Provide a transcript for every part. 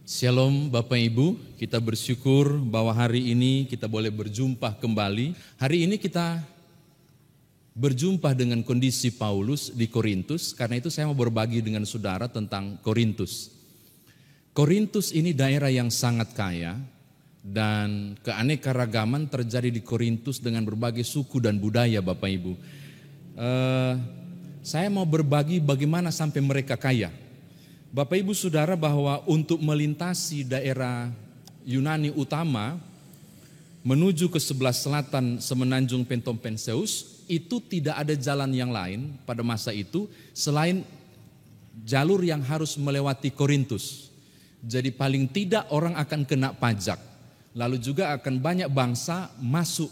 Shalom Bapak Ibu, kita bersyukur bahwa hari ini kita boleh berjumpa kembali. Hari ini kita berjumpa dengan kondisi Paulus di Korintus, karena itu saya mau berbagi dengan saudara tentang Korintus. Korintus ini daerah yang sangat kaya dan keanekaragaman terjadi di Korintus dengan berbagai suku dan budaya Bapak Ibu. Saya mau berbagi bagaimana sampai mereka kaya. Bapak Ibu Saudara, bahwa untuk melintasi daerah Yunani utama menuju ke sebelah selatan semenanjung Pentompenseus itu tidak ada jalan yang lain pada masa itu selain jalur yang harus melewati Korintus. Jadi paling tidak orang akan kena pajak. Lalu juga akan banyak bangsa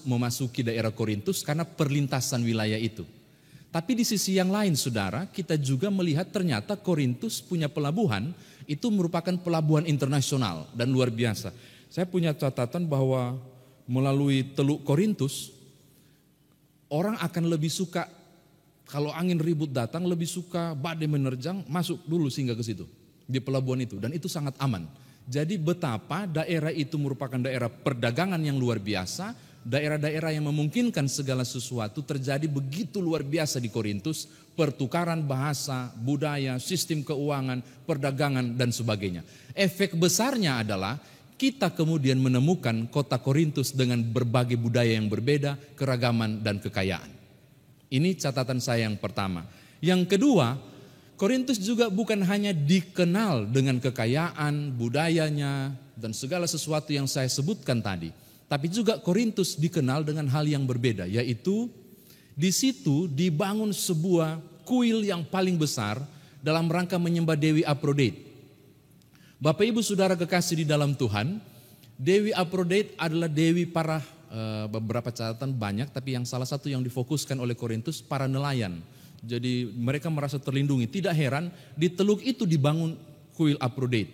memasuki daerah Korintus karena perlintasan wilayah itu. Tapi di sisi yang lain saudara, kita juga melihat ternyata Korintus punya pelabuhan, itu merupakan pelabuhan internasional dan luar biasa. Saya punya catatan bahwa melalui Teluk Korintus, orang akan lebih suka, kalau angin ribut datang, lebih suka badai menerjang, masuk dulu singgah ke situ, di pelabuhan itu, dan itu sangat aman. Jadi betapa daerah itu merupakan daerah perdagangan yang luar biasa, daerah-daerah yang memungkinkan segala sesuatu terjadi begitu luar biasa di Korintus, pertukaran bahasa, budaya, sistem keuangan, perdagangan dan sebagainya. Efek besarnya adalah kita kemudian menemukan kota Korintus dengan berbagai budaya yang berbeda, keragaman dan kekayaan. Ini catatan saya yang pertama. Yang kedua, Korintus juga bukan hanya dikenal dengan kekayaan, budayanya dan segala sesuatu yang saya sebutkan tadi. Tapi juga Korintus dikenal dengan hal yang berbeda, yaitu di situ dibangun sebuah kuil yang paling besar dalam rangka menyembah Dewi Aphrodite. Bapak Ibu Saudara kekasih di dalam Tuhan, Dewi Aphrodite adalah dewi para, beberapa catatan banyak, tapi yang salah satu yang difokuskan oleh Korintus, para nelayan. Jadi mereka merasa terlindungi, tidak heran di teluk itu dibangun kuil Aphrodite.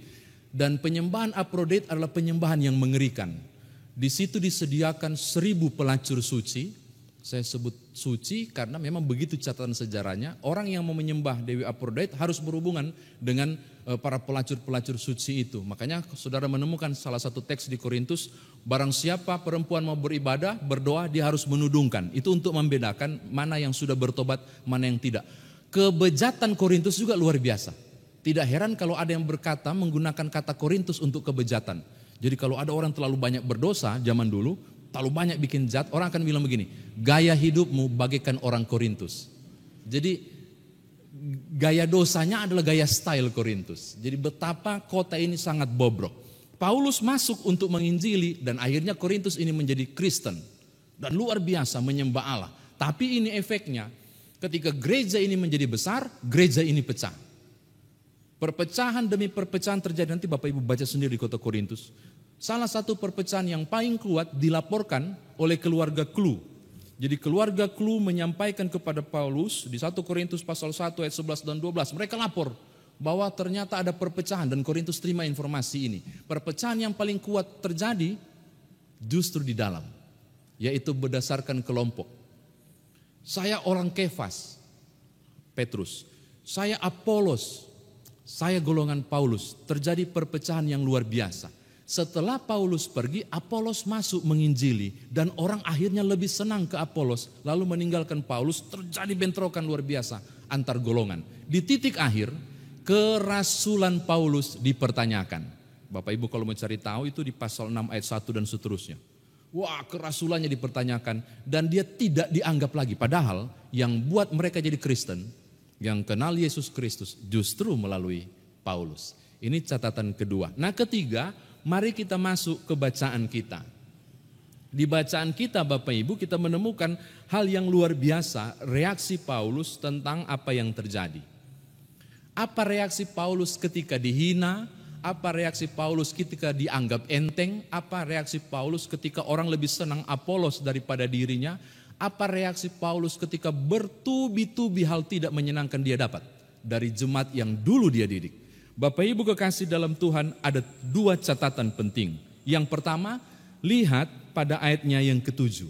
Dan penyembahan Aphrodite adalah penyembahan yang mengerikan. Di situ disediakan 1000 pelacur suci. Saya sebut suci karena memang begitu catatan sejarahnya. Orang yang mau menyembah Dewi Aphrodite harus berhubungan dengan para pelacur-pelacur suci itu. Makanya saudara menemukan salah satu teks di Korintus, barang siapa perempuan mau beribadah, berdoa, dia harus menudungkan. Itu untuk membedakan mana yang sudah bertobat, mana yang tidak. Kebejatan Korintus juga luar biasa. Tidak heran kalau ada yang berkata menggunakan kata Korintus untuk kebejatan. Jadi kalau ada orang terlalu banyak berdosa zaman dulu, terlalu banyak bikin jahat, orang akan bilang begini, gaya hidupmu bagaikan orang Korintus. Jadi gaya dosanya adalah gaya style Korintus. Jadi betapa kota ini sangat bobrok. Paulus masuk untuk menginjili dan akhirnya Korintus ini menjadi Kristen. Dan luar biasa menyembah Allah. Tapi ini efeknya, ketika gereja ini menjadi besar, gereja ini pecah. Perpecahan demi perpecahan terjadi, nanti Bapak Ibu baca sendiri di kota Korintus. Salah satu perpecahan yang paling kuat dilaporkan oleh keluarga Klu. Jadi keluarga Klu menyampaikan kepada Paulus di 1 Korintus pasal 1 ayat 11 dan 12. Mereka lapor bahwa ternyata ada perpecahan dan Korintus terima informasi ini. Perpecahan yang paling kuat terjadi justru di dalam, yaitu berdasarkan kelompok. Saya orang Kefas, Petrus. Saya Apolos, saya golongan Paulus. Terjadi perpecahan yang luar biasa. Setelah Paulus pergi, Apolos masuk menginjili dan orang akhirnya lebih senang ke Apolos, lalu meninggalkan Paulus. Terjadi bentrokan luar biasa antar golongan. Di titik akhir, kerasulan Paulus dipertanyakan. Bapak Ibu kalau mau cari tahu itu di pasal 6 ayat 1 dan seterusnya. Wah, kerasulannya dipertanyakan dan dia tidak dianggap lagi. Padahal yang buat mereka jadi Kristen, yang kenal Yesus Kristus justru melalui Paulus. Ini catatan kedua. Nah ketiga, mari kita masuk ke bacaan kita. Di bacaan kita Bapak Ibu kita menemukan hal yang luar biasa, reaksi Paulus tentang apa yang terjadi. Apa reaksi Paulus ketika dihina? Apa reaksi Paulus ketika dianggap enteng? Apa reaksi Paulus ketika orang lebih senang Apolos daripada dirinya? Apa reaksi Paulus ketika bertubi-tubi hal tidak menyenangkan dia dapat dari jemaat yang dulu dia didik? Bapak Ibu kekasih dalam Tuhan, ada 2 catatan penting. Yang pertama, lihat pada ayatnya yang ke-7.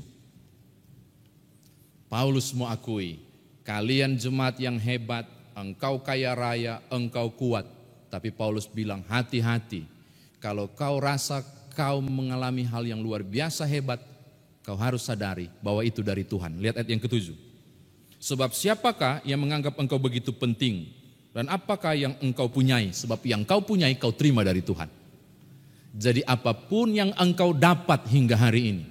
Paulus mau akui, kalian jemaat yang hebat, engkau kaya raya, engkau kuat. Tapi Paulus bilang hati-hati, Kalau kau rasa kau mengalami hal yang luar biasa hebat, kau harus sadari bahwa itu dari Tuhan. Lihat ayat yang ke-7. Sebab siapakah yang menganggap engkau begitu penting? Dan apakah yang engkau punyai? Sebab yang kau punyai kau terima dari Tuhan. Jadi apapun yang engkau dapat hingga hari ini,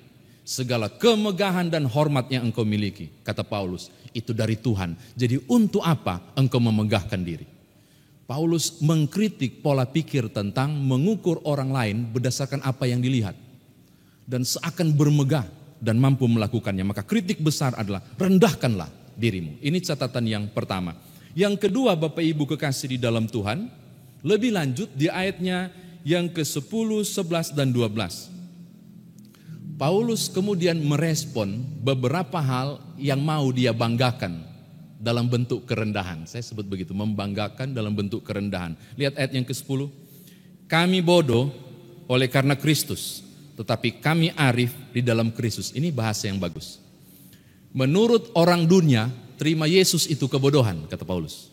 segala kemegahan dan hormat yang engkau miliki, kata Paulus, itu dari Tuhan. Jadi untuk apa engkau memegahkan diri? Paulus mengkritik pola pikir tentang mengukur orang lain berdasarkan apa yang dilihat. Dan seakan bermegah dan mampu melakukannya. Maka kritik besar adalah rendahkanlah dirimu. Ini catatan yang pertama. Yang kedua Bapak Ibu kekasih di dalam Tuhan, lebih lanjut di ayatnya yang ke-10, 11 dan 12. Paulus kemudian merespon beberapa hal yang mau dia banggakan dalam bentuk kerendahan. Saya sebut begitu, membanggakan dalam bentuk kerendahan. Lihat ayat yang ke-10. Kami bodoh oleh karena Kristus, tetapi kami arif di dalam Kristus. Ini bahasa yang bagus. Menurut orang dunia, terima Yesus itu kebodohan, kata Paulus.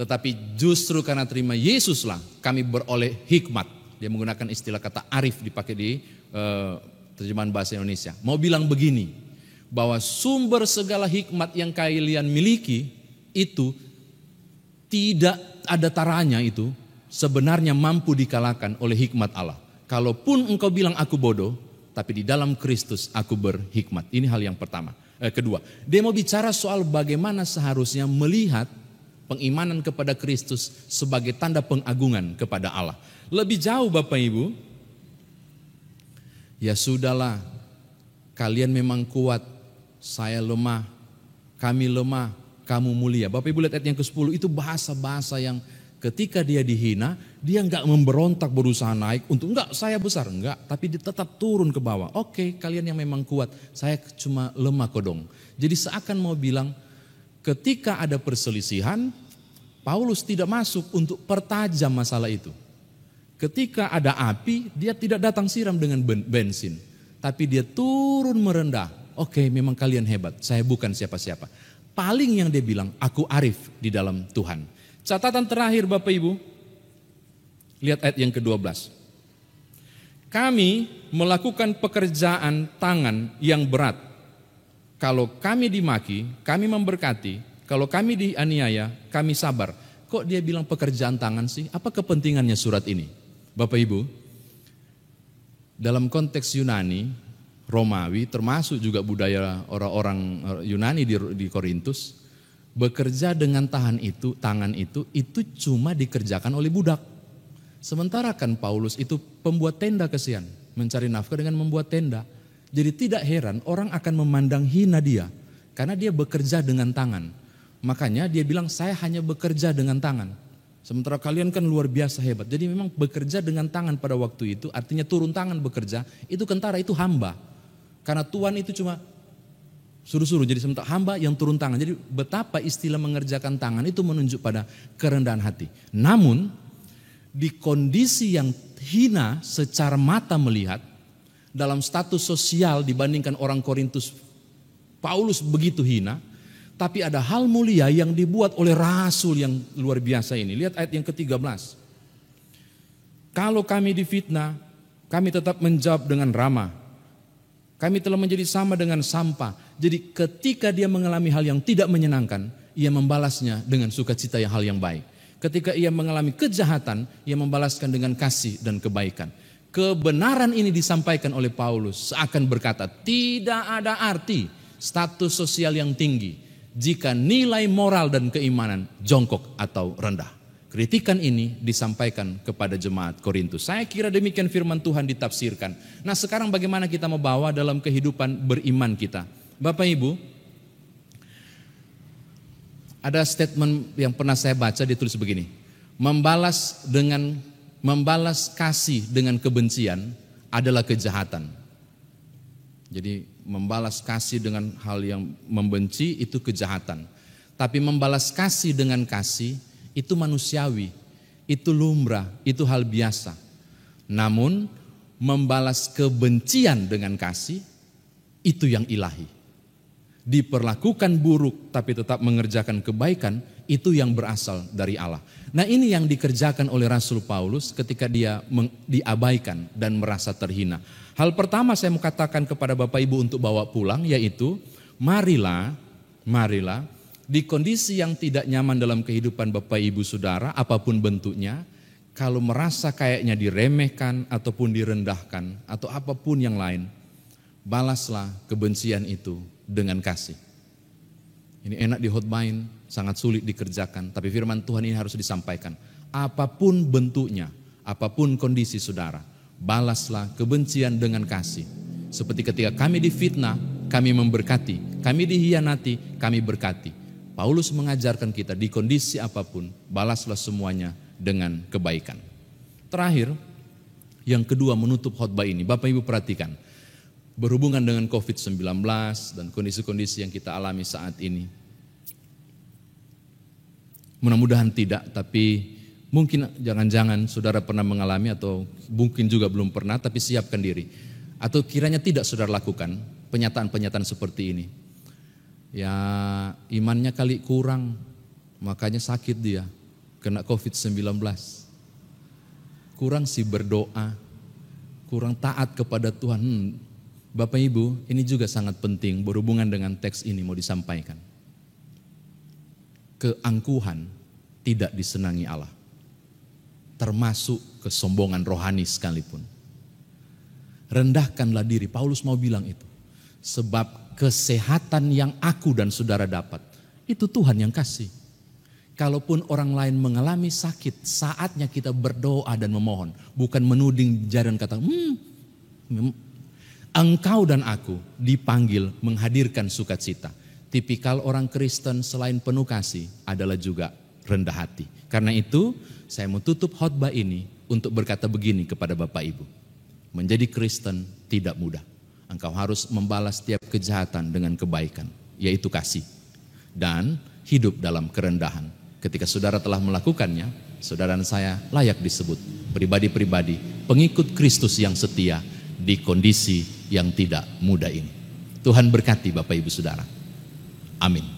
Tetapi justru karena terima Yesuslah kami beroleh hikmat. Dia menggunakan istilah kata arif dipakai di terjemahan bahasa Indonesia. Mau bilang begini, bahwa sumber segala hikmat yang kalian miliki itu tidak ada taranya, itu sebenarnya mampu dikalahkan oleh hikmat Allah. Kalaupun engkau bilang aku bodoh, tapi di dalam Kristus aku berhikmat. Ini hal yang pertama. Kedua, dia mau bicara soal bagaimana seharusnya melihat pengimanan kepada Kristus sebagai tanda pengagungan kepada Allah. Lebih jauh Bapak Ibu, ya sudahlah, kalian memang kuat, saya lemah, kami lemah, kamu mulia. Bapak Ibu lihat ayat yang ke-10, itu bahasa-bahasa yang ketika dia dihina, dia enggak memberontak berusaha naik untuk enggak saya besar, enggak, tapi dia tetap turun ke bawah. Oke, kalian yang memang kuat, saya cuma lemah kodong. Jadi seakan mau bilang ketika ada perselisihan, Paulus tidak masuk untuk pertajam masalah itu. Ketika ada api, dia tidak datang siram dengan bensin, tapi dia turun merendah. Oke, memang kalian hebat, saya bukan siapa-siapa. Paling yang dia bilang, aku arif di dalam Tuhan. Catatan terakhir Bapak Ibu, lihat ayat yang ke-12. Kami melakukan pekerjaan tangan yang berat. Kalau kami dimaki, kami memberkati. Kalau kami dianiaya, kami sabar. Kok dia bilang pekerjaan tangan sih? Apa kepentingannya surat ini? Bapak Ibu, dalam konteks Yunani, Romawi, termasuk juga budaya orang-orang Yunani di Korintus, bekerja dengan tangan itu cuma dikerjakan oleh budak. Sementara kan Paulus itu pembuat tenda, kesian, mencari nafkah dengan membuat tenda. Jadi tidak heran orang akan memandang hina dia, karena dia bekerja dengan tangan. Makanya dia bilang saya hanya bekerja dengan tangan. Sementara kalian kan luar biasa hebat. Jadi memang bekerja dengan tangan pada waktu itu, artinya turun tangan bekerja, itu kentara, itu hamba. Karena Tuhan itu cuma suruh-suruh, jadi sementara hamba yang turun tangan. Jadi betapa istilah mengerjakan tangan itu menunjuk pada kerendahan hati. Namun di kondisi yang hina secara mata melihat, dalam status sosial dibandingkan orang Korintus, Paulus begitu hina, tapi ada hal mulia yang dibuat oleh rasul yang luar biasa ini. Lihat ayat yang ke-13. Kalau kami difitnah, kami tetap menjawab dengan ramah. Kami telah menjadi sama dengan sampah. Jadi ketika dia mengalami hal yang tidak menyenangkan, ia membalasnya dengan sukacita yang hal yang baik. Ketika ia mengalami kejahatan, ia membalaskan dengan kasih dan kebaikan. Kebenaran ini disampaikan oleh Paulus seakan berkata, tidak ada arti status sosial yang tinggi jika nilai moral dan keimanan jongkok atau rendah. Kritikan ini disampaikan kepada jemaat Korintus. Saya kira demikian firman Tuhan ditafsirkan. Nah sekarang bagaimana kita membawa dalam kehidupan beriman kita? Bapak Ibu, ada statement yang pernah saya baca, ditulis begini. Membalas kasih dengan kebencian adalah kejahatan. Jadi membalas kasih dengan hal yang membenci itu kejahatan. Tapi membalas kasih dengan kasih itu manusiawi, itu lumrah, itu hal biasa. Namun membalas kebencian dengan kasih itu yang ilahi. diperlakukan buruk tapi tetap mengerjakan kebaikan, itu yang berasal dari Allah. Nah, ini yang dikerjakan oleh Rasul Paulus ketika dia diabaikan dan merasa terhina. Hal pertama saya mau katakan kepada Bapak Ibu untuk bawa pulang, yaitu marilah di kondisi yang tidak nyaman dalam kehidupan Bapak Ibu Saudara, apapun bentuknya, kalau merasa kayaknya diremehkan ataupun direndahkan atau apapun yang lain, balaslah kebencian itu dengan kasih. Ini enak dihotbain, sangat sulit dikerjakan, tapi firman Tuhan ini harus disampaikan. Apapun bentuknya, apapun kondisi saudara, balaslah kebencian dengan kasih. Seperti ketika kami difitnah, kami memberkati, kami dihianati, kami berkati. Paulus mengajarkan kita di kondisi apapun, balaslah semuanya dengan kebaikan. Terakhir, yang kedua menutup khotbah ini, Bapak Ibu perhatikan, berhubungan dengan COVID-19 dan kondisi-kondisi yang kita alami saat ini. Mudah-mudahan tidak, tapi mungkin jangan-jangan saudara pernah mengalami atau mungkin juga belum pernah, tapi siapkan diri. Atau kiranya tidak saudara lakukan penyataan-penyataan seperti ini. Ya, imannya kali kurang, makanya sakit dia, kena COVID-19. Kurang sih berdoa, kurang taat kepada Tuhan. Bapak Ibu, ini juga sangat penting berhubungan dengan teks ini mau disampaikan. Keangkuhan tidak disenangi Allah, termasuk kesombongan rohani sekalipun. Rendahkanlah diri, Paulus mau bilang itu. Sebab kesehatan yang aku dan saudara dapat, itu Tuhan yang kasih. Kalaupun orang lain mengalami sakit, saatnya kita berdoa dan memohon. Bukan menuding jari dan kata, engkau dan aku dipanggil menghadirkan sukacita. Tipikal orang Kristen selain penuh kasih adalah juga rendah hati. Karena itu saya mau tutup khotbah ini untuk berkata begini kepada Bapak Ibu. Menjadi Kristen tidak mudah. Engkau harus membalas setiap kejahatan dengan kebaikan, yaitu kasih. Dan hidup dalam kerendahan. Ketika saudara telah melakukannya, saudara dan saya layak disebut pribadi-pribadi pengikut Kristus yang setia di kondisi yang tidak mudah ini. Tuhan berkati Bapak Ibu Saudara. Amin.